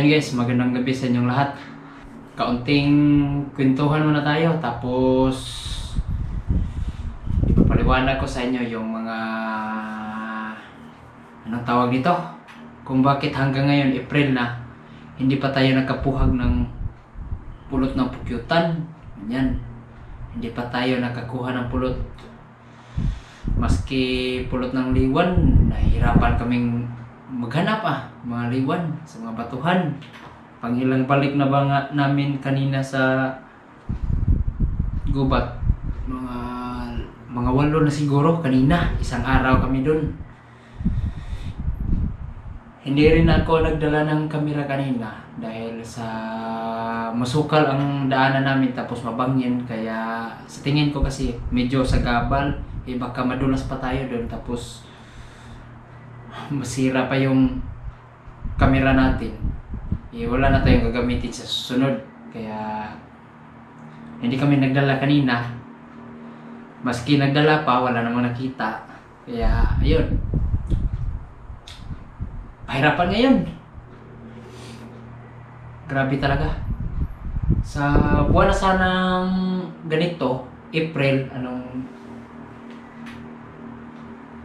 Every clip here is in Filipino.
Ayun guys, magandang gabi sa inyong lahat. Kaunting kwentuhan muna tayo, tapos ipapaliwanag ko sa inyo yung mga anong tawag dito, kung bakit hanggang ngayon April na hindi pa tayo nagkapuhag ng pulot ng pukyutan. Ganyan, hindi pa tayo nakakuha ng pulot. Maski pulot ng liwan, nahihirapan kaming maghanap mga liwan sa mga batuhan. Pangilang balik na ba nga namin kanina sa gubat, mga 8 na siguro kanina, isang araw kami dun. Hindi rin ako nagdala ng kamera kanina dahil sa masukal ang daanan namin, tapos mabangin, kaya sa tingin ko kasi medyo sagabal, baka madulas pa tayo dun, tapos masira pa yung camera natin. Wala na tayong gagamitin sa susunod, kaya hindi kami nagdala kanina. Maski nagdala pa, wala namang nakita, kaya ayun, pahirapan ngayon. Grabe talaga. Sa buwan na sanang ganito, April,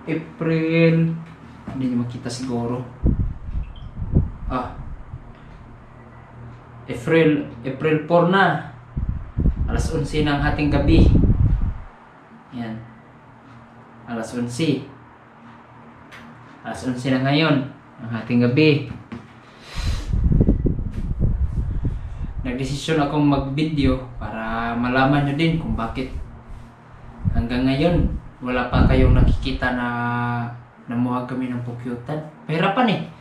April, hindi nyo makita siguro. April 4 na. Alas 11 ng hating gabi. Yan. Alas 11. Alas 11 na ngayon ng hating gabi. Nagdesisyon akong mag-video para malaman nyo din kung bakit hanggang ngayon wala pa kayong nakikita na namuhag kami ng pukyutan. Pahirapan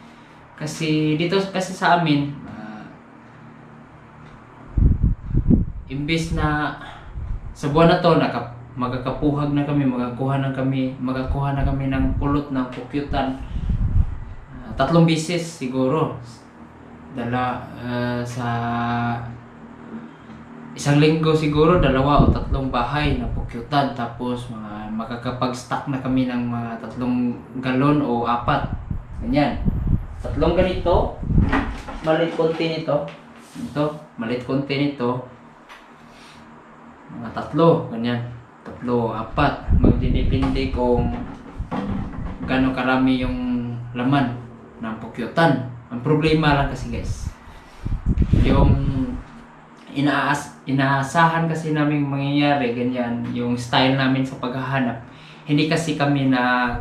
kasi dito kasi sa amin, imbes na sa buwan na to magkakapuhag na kami, magakuha na kami ng pulot ng pukyutan, 3 beses siguro. Sa isang linggo siguro 2 o 3 bahay na pukyutan, tapos makakapag-stock na kami ng mga 3 galon o 4. Ganyan. 3 ganito, maliit konti nito. Maliit konti nito. Mga 3, ganyan. 3, 4. Magdidepende kung gaano karami yung laman ng pukyutan. Ang problema lang kasi guys, yung inaasahan kasi namin mangyayari ganyan, yung style namin sa paghahanap. Hindi kasi kami na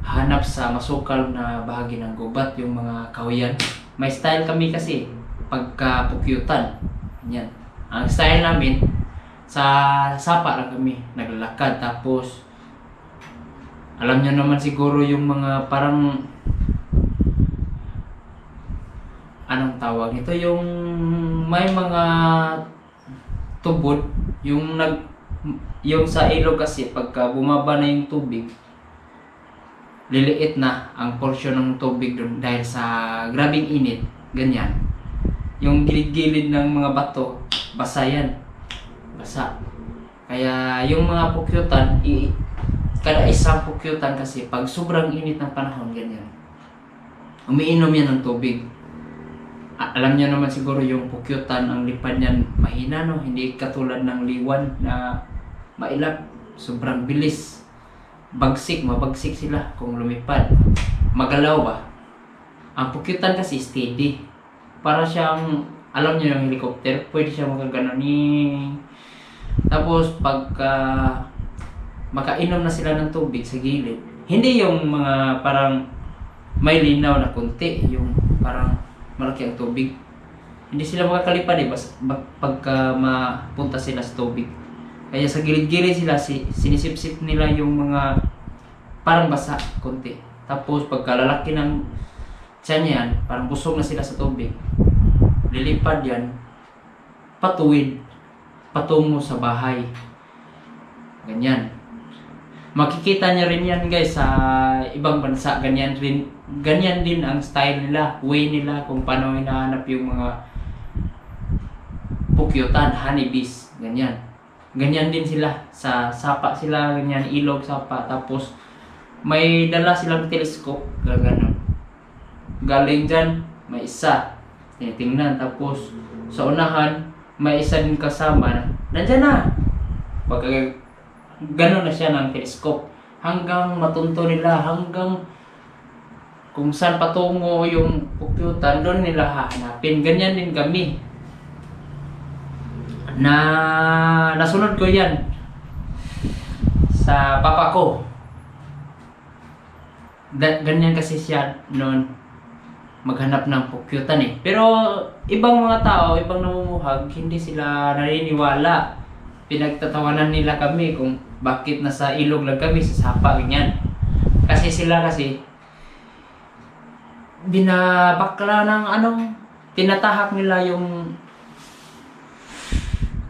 hanap sa masukal na bahagi ng gubat, yung mga kahoyan. May style kami kasi pagka pukyutan. Ganyan. Ang style namin, sa sapa lang kami naglalakad, tapos alam nyo naman siguro yung mga parang anong tawag nito, yung may mga tubod, yung sa ilog kasi pagka bumaba na yung tubig, liliit na ang porsyon ng tubig doon dahil sa grabing init. Ganyan, yung gilid-gilid ng mga bato, basa yan, basa. Kaya yung mga pukyutan, kada isang pukyutan kasi pag sobrang init ng panahon, ganyan, umiinom yan ng tubig. Alam niyo naman siguro yung pukyutan, ang lipad niyan mahina, no? Hindi katulad ng liwan na mailap, sobrang bilis. Mabagsik sila kung lumipad. Magalaw ba? Ang pukyutan kasi steady. Para siyang, alam niyo yung helicopter, pwede siya magaganon ni. Tapos pagka makainom na sila ng tubig sa gilid, hindi yung mga parang may linaw na kunti, yung parang malaki ang tubig, hindi sila makakalipad pagka mapunta sila sa tubig. Kaya sa gilid-gilid sila, sinisip-sip nila yung mga parang basa konti. Tapos pagka lalaki ng tiyan yan, parang busog na sila sa tubig, lilipad yan patuwid patungo sa bahay. Ganyan. Makikita niya rin yan guys sa ibang bansa, ganyan din ang style nila, way nila kung paano hinahanap yung mga pukyutan, honeybees, ganyan. Ganyan din sila, sa sapa sila, ganyan, ilog, sapa, tapos may dala silang telescope, gano'n. Galing dyan, may isa. tinitingnan. Tapos sa unahan, may isa din kasama na nandyan na. Pagka gano'n na siya ng telescope. Hanggang matunto nila, hanggang kung saan patungo yung pukyutan, doon nila hahanapin. Ganyan din kami. Nasunod ko yan sa papa ko. Ganyan kasi siya noon maghanap ng pukyutan eh. Pero ibang mga tao, ibang namumuhag, hindi sila naniniwala. Pinagtatawanan nila kami kung bakit nasa ilog lang kami, sa sapa, ganyan. Kasi sila binabakla ng tinatahak nila yung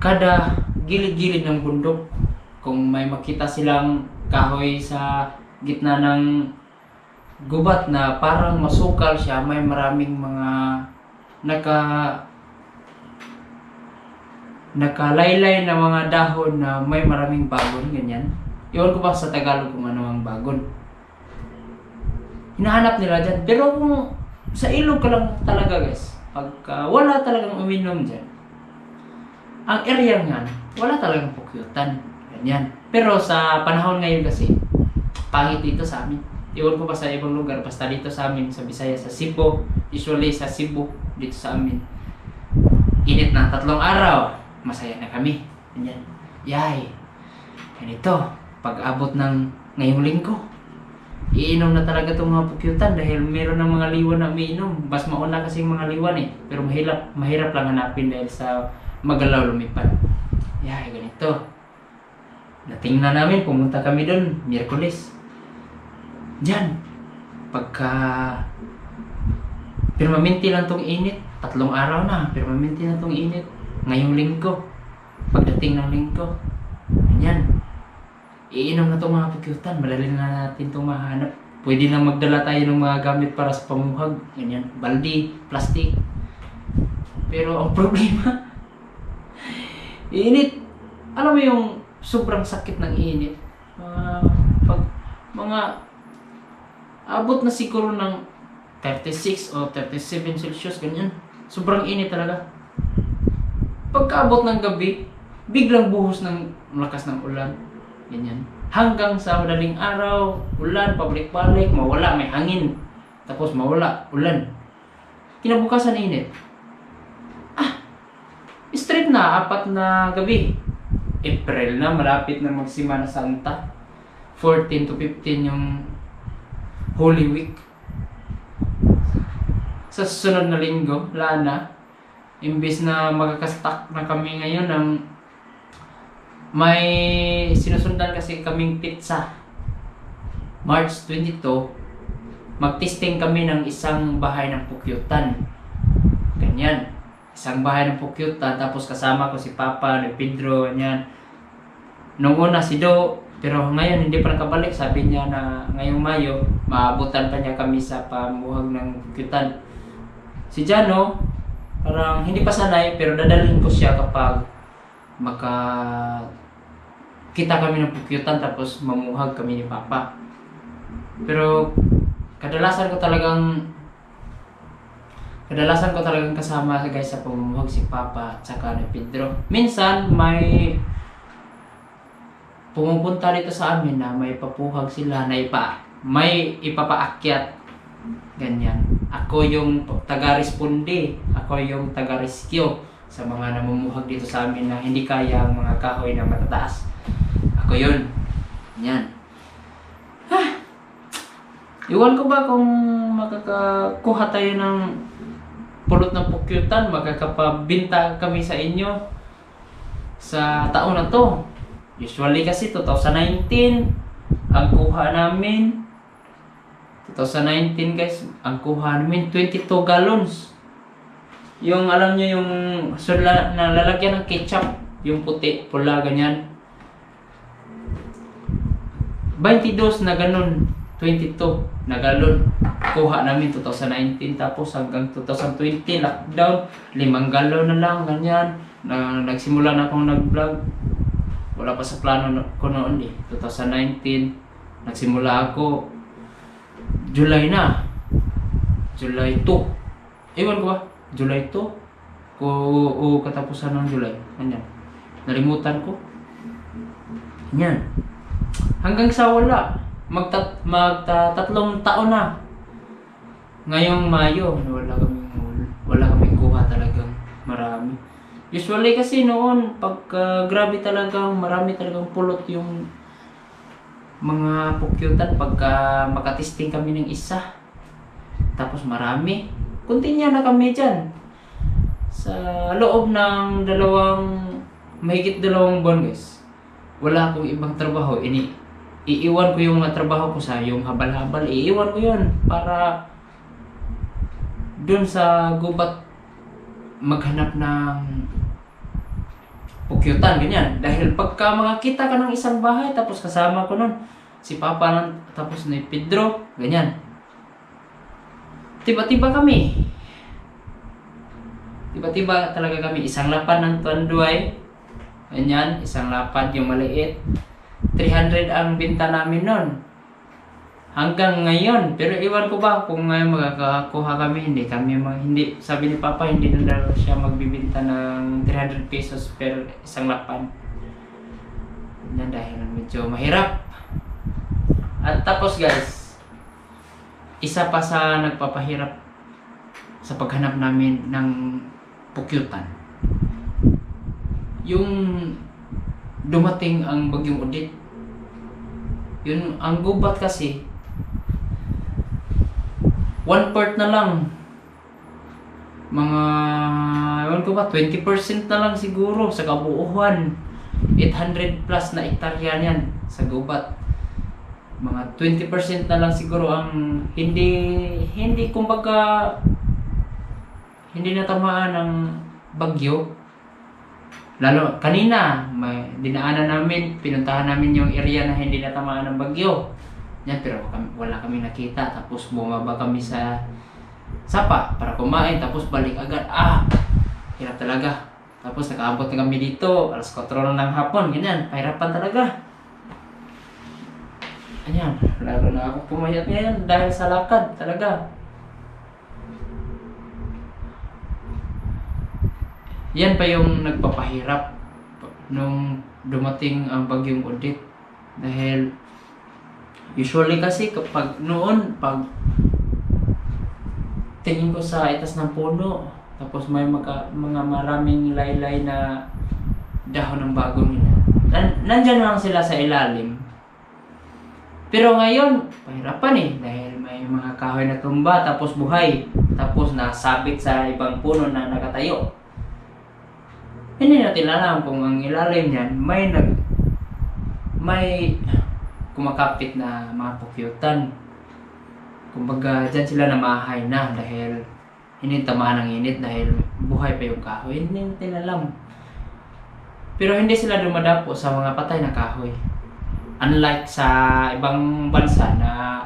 kada gilid-gilid ng bundok. Kung may makita silang kahoy sa gitna ng gubat na parang masukal siya, may maraming mga nakalaylay na mga dahon na may maraming bagon, ganyan. Iwan ko ba sa Tagalog kung ano ang bagon. Hinahanap nila dyan. Pero kung sa ilog ka lang talaga guys, pagka wala talagang uminom dyan, ang area nga, wala talagang pukyutan. Ganyan. Pero sa panahon ngayon kasi, pangit dito sa amin. Iwan ko pa sa ibang lugar, basta dito sa amin, sa Bisaya, sa Cebu, usually sa Cebu, dito sa amin. Init na 3 araw, masaya na kami. Ganyan. Yay! Ganito, pag-abot ng ngayong linggo, iinom na talaga itong mga pukyutan dahil meron ng mga liwan na umiinom. Mas mauna kasi yung mga liwan eh. Pero mahirap lang hanapin dahil sa magalaw lumipad. Yay, ganito. Natingnan namin, pumunta kami doon, Miyerkules. Diyan, permanente lang tong init, 3 araw na, permanente na tong init. Ngayong linggo, pagdating ng linggo, ganyan. Iinom na tong mga pukyutan, madali na natin itong mahanap. Pwede na magdala tayo ng mga gamit para sa pamuhag, ganyan, baldi, plastic. Pero ang problema, init. Alam mo yung sobrang sakit ng init. Abot na siguro ng 36 o 37 Celsius, ganyan. Sobrang init talaga. Pagkaabot ng gabi, biglang buhos ng lakas ng ulan. Ganyan. Hanggang sa madaling araw, ulan, pabalik-balik, mawala, may hangin. Tapos mawala, ulan. Kinabukasan init. Straight na, 4 na gabi. April na, malapit na magsimana Santa. 14 to 15 yung Holy Week. Sa susunod na linggo, lana, imbis na magkakastak na kami ngayon ng may sinusundan kasi kaming pizza. March 22, mag-testing kami ng isang bahay ng pukyutan. Ganyan. Isang bahay ng pukyutan, tapos kasama ko si Papa, ni Pedro, ganyan. Nung una si Do, pero ngayon hindi pa nakabalik. Sabi niya na ngayong Mayo, maabutan pa niya kami sa pamuhag ng pukyutan. Si Jano, parang hindi pa sanay, pero dadalhin ko siya kapag kita kami ng pukyutan, tapos mamuhag kami ni Papa. Pero kadalasan ko talagang kasama guys sa pamumuhag si Papa at saka ni Pedro. Minsan may pumupunta dito sa amin na may papuhag sila na may ipapaakyat. Ganyan. Ako yung taga-responde, ako yung taga-rescue sa mga namumuhag dito sa amin na hindi kaya ang mga kahoy na matataas. Ako yun. Yan. Iwan ko ba kung makakakuha tayo ng pulot ng pukyutan, makakapabinta kami sa inyo sa taon na to. Usually kasi 2019 ang kuha namin. 2019 guys, ang kuha namin 22 gallons. Yung alam nyo yung na lalagyan ng ketchup, yung puti, pula, ganyan. 22 na ganun, 22 na galon. Kuha namin 2019, tapos hanggang 2020 lockdown, 5 galon na lang, ganyan. Nagsimula na akong nag-vlog. Wala pa sa plano ko noon eh. 2019, nagsimula ako. July na. July 2. Ewan ko ba? July 2 o katapusan ng July. Ganyan. Nalimutan ko. Yan. Hanggang sa wala. Magtatlong taon na. Ngayong Mayo, wala kaming kuha talagang marami. Usually kasi noon, pagka grabe talagang marami talagang pulot yung mga pukyutan pagka makatesting kami ng isa. Tapos marami. Kuntinya na kami dyan. Sa loob ng mahigit 2 buwan guys. Wala akong ibang trabaho. Iiwan ko yung mga trabaho ko sa yung habal-habal. Iiwan ko yun para dun sa gubat maghanap ng pukyutan, ganyan. Dahil pagka makakita ka ng isang bahay, tapos kasama ko nun, si Papa, tapos ni Pedro, ganyan. Tiba-tiba kami. Tiba-tiba talaga kami. Isang lapad ng Tuanduay, ganyan, isang lapad yung maliit. 300 ang binta namin nun. Hanggang ngayon, pero iwan ko ba kung ngayon magkakakuha kami, hindi, sabi ni Papa, hindi na daw siya magbibinta ng 300 pesos per isang lapad. Yan dahil medyo mahirap. At tapos guys, isa pa sa nagpapahirap sa paghanap namin ng pukyutan. Yung dumating ang Bagyong Odette. Yun, ang gubat kasi, 1/4 na lang. Mga, ewan ko ba, 20% na lang siguro sa kabuuan. 800 plus na hektarya yan sa gubat. Mga 20% na lang siguro ang hindi kumbaga, hindi natamaan ng bagyo. Lalo, kanina, may dinaanan namin, pinuntahan namin yung area na hindi natamaan ng bagyo. Yan, pero wala kami nakita. Tapos bumaba kami sa sapa para kumain. Tapos balik agad. Hirap talaga. Tapos nakaabot na kami dito. Alas 4 na ng hapon. Ganyan. Pahirapan talaga. Ayan. Lalo na ako pumayat ngayon dahil sa lakad talaga. Yan pa yung nagpapahirap nung dumating ang Bagyong Odette. Dahil usually kasi kapag noon, pag tingin ko sa itas ng puno, tapos may mga maraming laylay na dahon ng bagong nila. Nandyan lang sila sa ilalim. Pero ngayon, pahirapan dahil may mga kahoy na tumba, tapos buhay, tapos nasabit sa ibang puno na nakatayo. Hindi natin alam kung ang ilalim niyan may kumakapit na mga pukyutan. Kumbaga, dyan sila namahay na dahil hindi tamaan ng init dahil buhay pa yung kahoy. Hindi natin alam. Pero hindi sila dumadapo sa mga patay na kahoy. Unlike sa ibang bansa na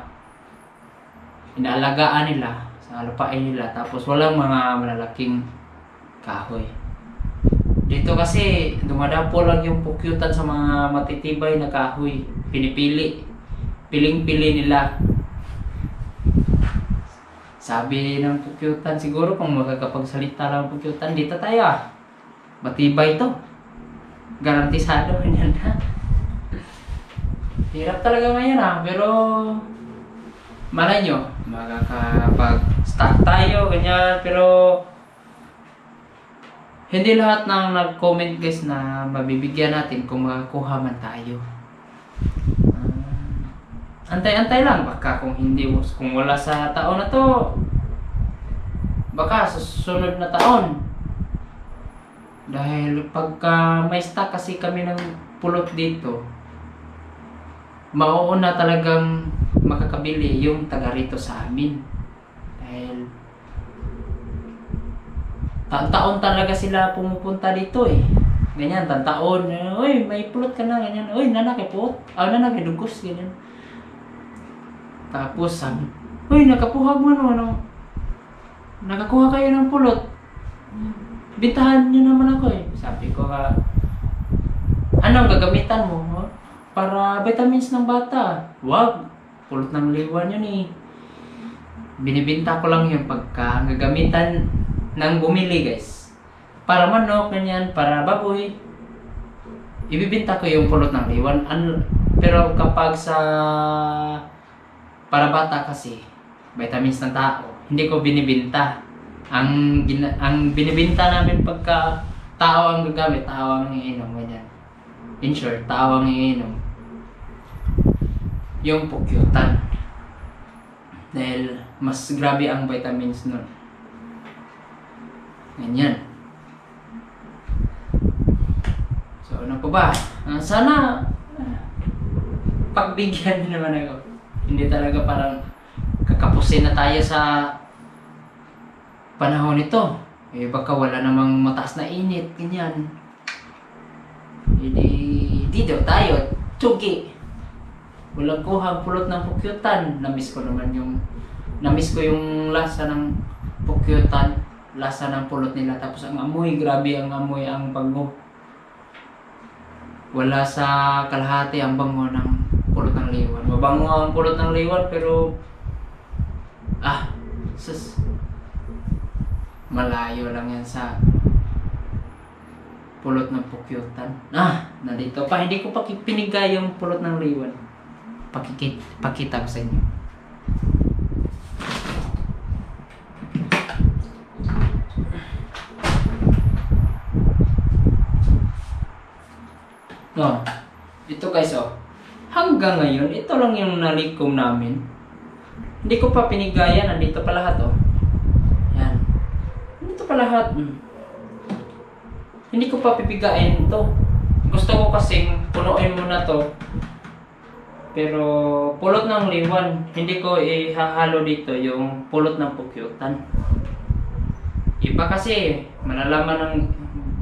inaalagaan nila sa lupain nila tapos walang mga malalaking kahoy. Dito kasi dumadapo lang yung pukyutan sa mga matitibay na kahoy. Piling-pili nila. Sabi ng pukyutan, siguro kung makakapagsalita lang pukyutan, dito tayo matibay to. Garantisado yan na. Hirap talaga ngayon pero malay nyo, makakapag-start tayo, ganyan, pero hindi lahat ng nag-comment guys na mabibigyan natin kung makakuha man tayo. Antay-antay lang, baka kung wala sa taon na to, baka sa susunod na taon. Dahil pagka may stock kasi kami ng pulot dito, mauuna talagang makakabili yung taga rito sa amin. Dahil taon-taon talaga sila pumupunta dito Ganyan, taon. Uy, may pulot ka na, ganyan. Uy, nanak, pulot. Nanak, dugos, ganyan. Tapos sabi, uy, nakapuhag mo nakakuha kayo ng pulot. Bintahan niyo naman ako Sabi ko anong gagamitan mo? Para vitamins ng bata. Wag, pulot ng liwan yun Binibinta ko lang yun pagka gagamitan ng bumili guys. Para manok, ganyan, para baboy. Ibibenta ko yung pulot ng liwan. Pero kapag sa para bata kasi, vitamins ng tao, hindi ko binibenta. Ang binibenta namin pagka tao ang gagamit, tao ang iinom, ganyan. In short, tao ang iinom. Yung pukyutan. Dahil mas grabe ang vitamins nun. Ganyan. So, ano pa ba? Sana pagbigyan naman ako. Hindi talaga parang kakapusin na tayo sa panahon nito. Baka wala namang mataas na init, ganyan. Hindi daw tayo, tsugi. Walang kuhang pulot ng pukyutan. Namiss ko yung lasa ng pukyutan, lasa ng pulot nila. Tapos ang amoy, grabe ang amoy, ang bango. Wala sa kalahati ang bango ng pulot ng liwan. Mabango ang pulot ng liwan pero malayo lang yan sa pulot ng pukyutan. Nandito pa. Hindi ko pa pinigay yung pulot ng liwan. Pakita ko sa inyo. Ito guys, hanggang ngayon, ito lang yung nalikom namin. Hindi ko pa pinigayan. Nandito pa lahat, Yan. Nandito pa lahat. Hindi ko pa pipigain ito. Gusto ko kasing punuin muna to. Pero pulot ng liwan, hindi ko ihahalo dito yung pulot ng pukyutan. Iba kasi, malalaman ng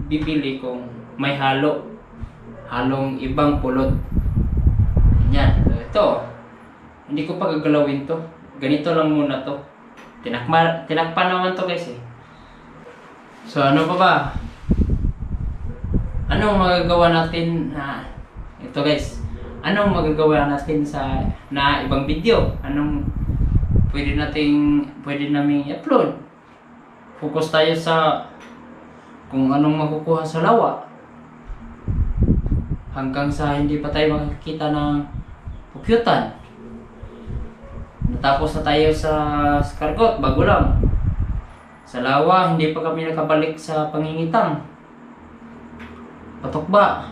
bibili kung may halong ibang pulot. Yan. Ito. Hindi ko pa gagalawin to. Ganito lang muna to. Tinakpan naman to guys So ano pa ba? Anong magagawa natin ito guys? Anong magagawa natin sa ibang video? Anong pwede naming i-upload? Focus tayo sa kung anong makukuha sa lawa. Hanggang sa hindi pa tayo makakita ng pukyutan. Natapos na tayo sa Scargot, bago lang. Sa lawa, hindi pa kami nakabalik sa pangingitang. Patok ba?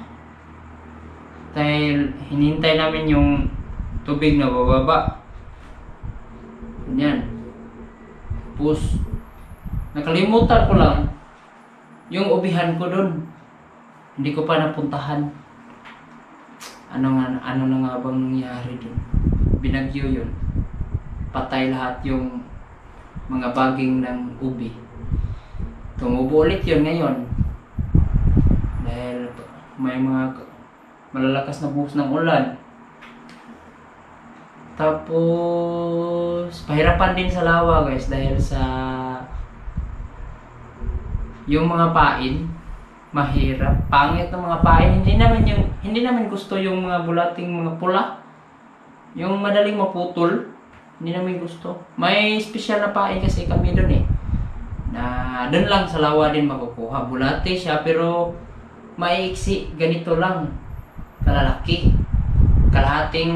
Dahil hinintay namin yung tubig na bababa. Ganyan. Tapos, nakalimutan ko lang yung ubihan ko dun. Hindi ko pa napuntahan. Ano na nga bang nangyari dun? Binagyo yun. Patay lahat yung mga baging ng ubi. Tumubo ulit yun ngayon. Dahil may mga malalakas na buhos ng ulan. Tapos, pahirapan din sa lawa guys dahil sa yung mga pain. Mahirap. Pangit ng mga pain. Hindi namin gusto yung mga bulating mga pula. Yung madaling maputol. Hindi namin gusto. May special na pain kasi kami doon na doon lang sa lawa din makukuha. Bulate siya pero maiksi. Ganito lang. Kalalaki. Kalahating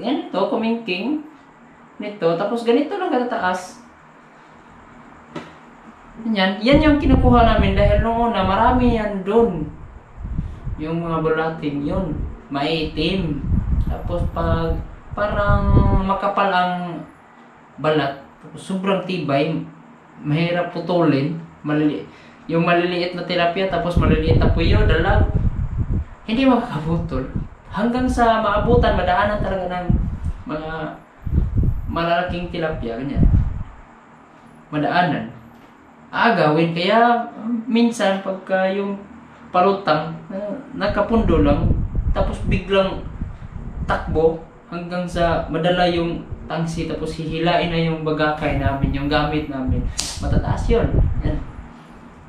yan ito, kumingking. Nito. Tapos ganito lang katataas. Yan yung kinukuha namin dahil noong una marami yan doon. Yung mga bulating yun, maitim. Tapos pag parang makapal ang balat, sobrang tibay, mahirap putulin, yung maliliit na tilapia tapos maliliit na puyo, dalag, hindi makakaputol. Hanggang sa maabutan, madaanan talaga ng mga malalaking tilapia, ganyan. Madaanan. Agawin kaya minsan pagka yung palutang nakapundo lang tapos biglang takbo hanggang sa madala yung tangsi tapos hihilain na yung bagakay namin, yung gamit namin, matataas yun.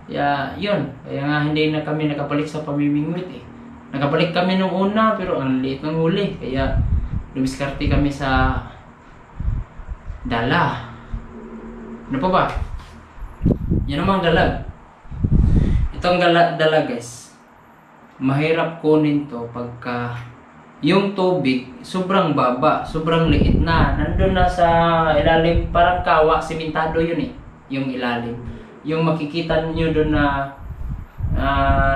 Yun. Kaya nga hindi na kami nakabalik sa pamimingwit Nakabalik kami nung una pero ang liit ng huli kaya lumiskarte kami sa dala. Ano pa ba? Yan namang dalag. Itong dalag guys, mahirap kunin to pagka yung tubig sobrang baba, sobrang liit na. Nandun na sa ilalim, parang kawa, simentado yun eh. Yung ilalim. Yung makikita nyo doon na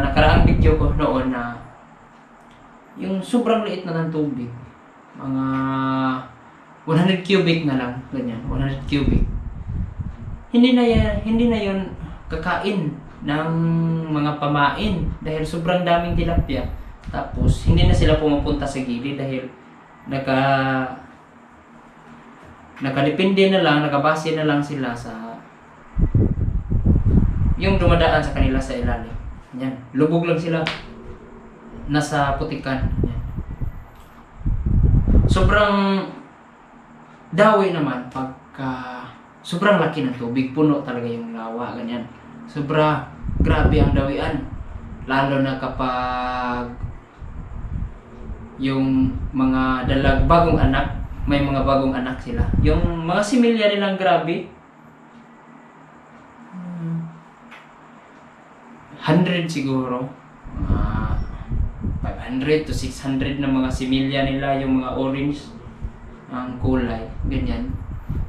nakaraang video ko noon na yung sobrang liit na ng tubig. Mga 100 cubic na lang, ganyan, 100 cubic. Hindi na yun kakain ng mga pamain dahil sobrang daming tilapia. Tapos hindi na sila pumupunta sa gilid dahil nakadepende na lang, nakabase na lang sila sa yung dumadaan sa kanila sa ilalim. Yan, lubog lang sila nasa putikan. Yan. Sobrang dawi naman pagka sobrang laki ng tubig, puno talaga yung lawa, ganyan. Grabe ang dawian. Lalo na kapag yung mga dalag bagong anak, may mga bagong anak sila. Yung mga similya nilang grabe. 100 siguro. 500 to 600 na mga similya nila, yung mga orange ang kulay, ganyan.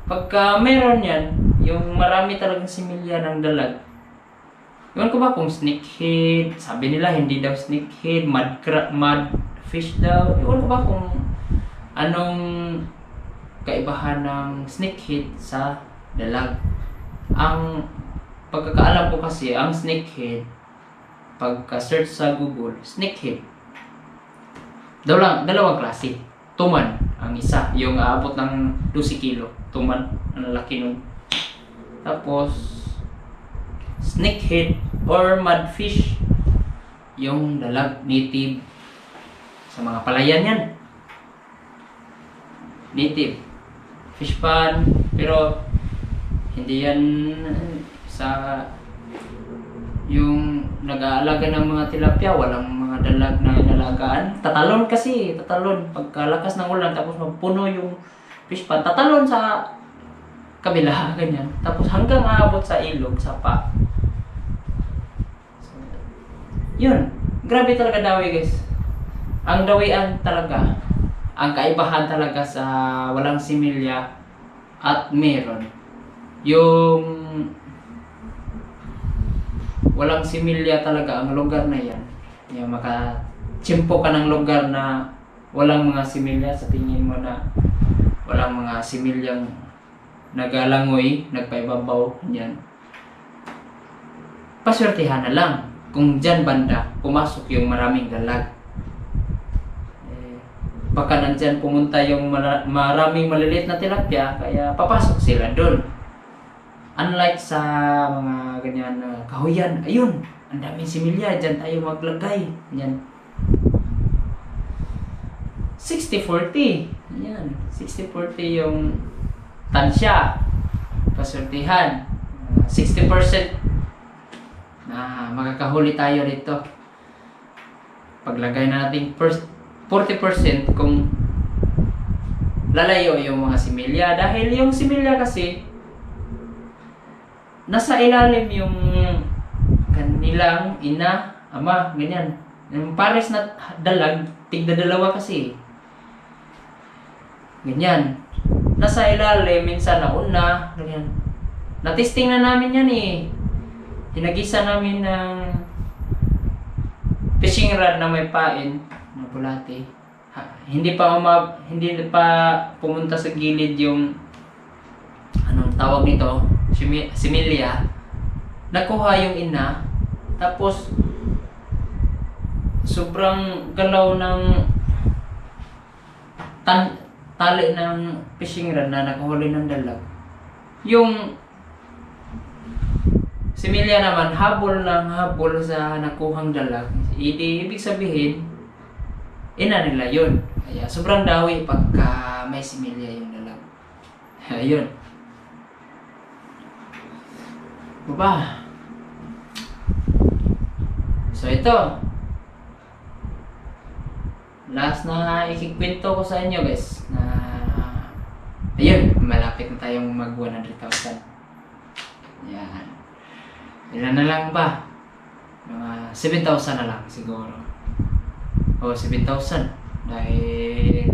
Pagka meron yan, yung marami talagang similya ng dalag. Iwan ko ba kung snakehead, sabi nila hindi daw snakehead, mud fish daw. Iwan ko ba kung anong kaibahan ng snakehead sa dalag. Ang pagkakaalam ko kasi, ang snakehead, pagka-search sa Google, snakehead, dalawang klase. Tuman, ang isa, yung aabot ng 12 kilo. Tuman, ang laki nun. Tapos, snakehead or mudfish, yung dalag, native. Sa mga palayan yan. Native. Fish pan, pero hindi yan sa yung nag-aalaga ng mga tilapia, walang mga dalag na inalagaan. Tatalon kasi, pagkalakas ng ulan, tapos magpuno yung fish pan, tatalon sa kabila, ganyan. Tapos hanggang aabot sa ilog, sa pa. So, yun, grabe talaga dawi guys. Ang dawian talaga, ang kaibahan talaga sa walang similya at meron. Yung walang similya talaga ang lugar na yan. Yung makachimpo ka ng lugar na walang mga similya, sa tingin mo na walang mga similyang nagalangoy, nagpaibabaw, yan. Paswertihan na lang kung dyan banda pumasok yung maraming dalag. Baka nandyan pumunta yung maraming maliliit na tilapia, kaya papasok sila doon. Unlike sa mga ganyan na kahoyan, ayun, ang daming similya, dyan tayo maglagay. Yan. 60-40. Yan. 60-40 yung tansya. Paswertihan. 60% na makakahuli tayo rito. Paglagay na natin 40% kung lalayo yung mga similya. Dahil yung similya kasi nasa ilalim yung kanilang ina, ama, ganyan. Yung pares na dalag, tigda-dalawa kasi. Ganyan. Nasa ilalim, minsan nauna, ganyan. Natesting na namin yan eh. Hinagisa namin ng fishing rod na may pain. Bulate. Hindi pa pumunta sa gilid yung anong tawag nito, similya. Nakuha yung ina, tapos sobrang galaw ng tali ng fishing rod na nakahuli ng dalag. Yung similya naman habol sa nakuhang dalag. Ibig sabihin ina nila yun. Kaya sobrang dawi pagka may similya yung dalag. Ayun. Baba. So ito. Last na ikikwento ko sa inyo guys. Na ayun, malapit na tayong mag 100,000. Yan. Ilan na lang ba? Mga 7,000 na lang siguro. O 7,000. Dahil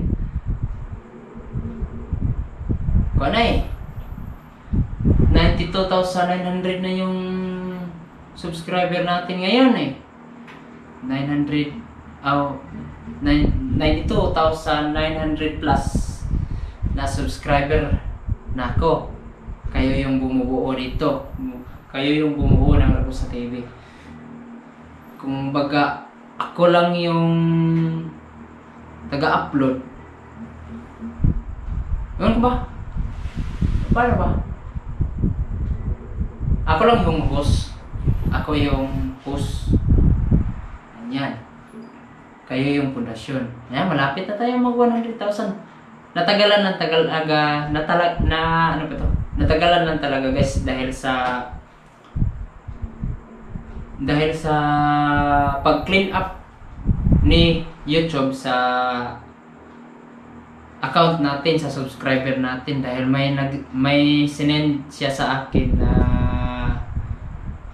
kung ano 92,900 na yung subscriber natin ngayon 900 92,900 plus na subscriber na ako. Kayo yung bumubuo dito. Kayo yung bumubuo ng Ragusa TV. Kung baga ako lang yung taga-upload. Ganun ba? Paano ba? Ako lang yung host. Ako yung host. Ganyan. Kayo yung pundasyon. Ayan, malapit na tayo mag 100,000. Natagalan ng talaga, natagalan lang talaga guys dahil sa pag-clean up ni YouTube sa account natin, sa subscriber natin, dahil may sinend siya sa akin na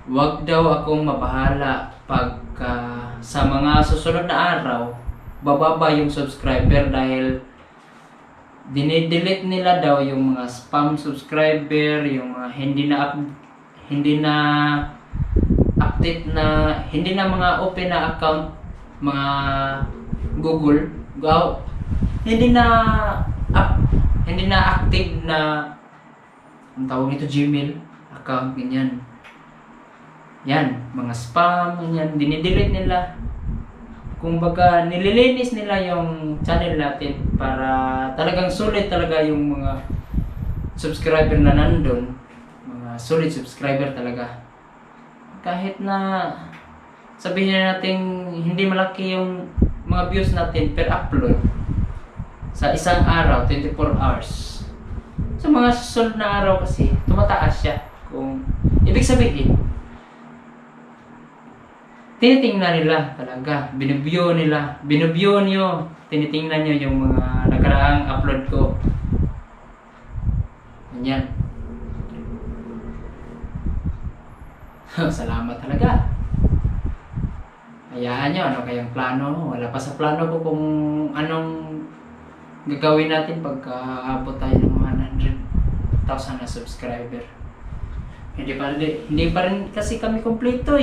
wag daw akong mabahala pagka sa mga susunod na araw bababa yung subscriber dahil dinidelete nila daw yung mga spam subscriber, yung mga hindi na update na, hindi na mga open na account, mga Google, hindi na active na ang tawag nito Gmail account, ganyan. Yan, mga spam, ganyan, dinidelete nila. Kumbaga, nililinis nila yung channel natin para talagang solid talaga yung mga subscriber na nandun. Mga solid subscriber talaga. Kahit na sabihin na natin hindi malaki yung mga views natin per upload sa isang araw, 24 hours. Sa mga susunod na araw kasi, tumataas siya. Kung ibig sabihin, tinitingnan nila talaga, binubyo nyo, tinitingnan nyo yung mga nakaraang upload ko. Ganyan. Salamat talaga. Hayaan nyo, ano kayang plano? Wala pa sa plano ko kung anong gagawin natin pagka abot tayo ng 100,000 na subscriber. Hindi pa rin kasi kami kompleto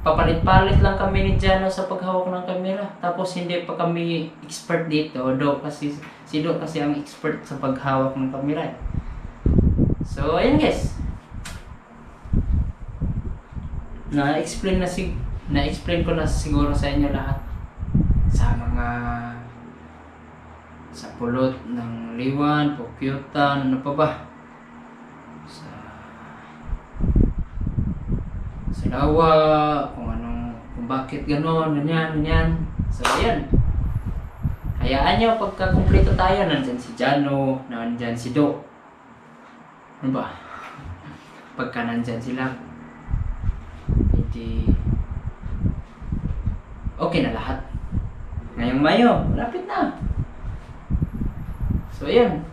Papalit-palit lang kami ni Jano sa paghawak ng camera. Tapos hindi pa kami expert dito. Si Do kasi ang expert sa paghawak ng camera. So, ayan guys. Na-explain ko na siguro sa inyo lahat. Sa mga sa pulot ng liwan, pukyutan, ano pa ba? Lawa, kung bakit gano'n, ganyan. So, ayan. Hayaan nyo, pagka kumpleto tayo, nandyan si Jano, nandyan si Do. Ano ba? Pagka nandyan sila, hindi okay na lahat. Ngayong Mayo, malapit na. So, ayan.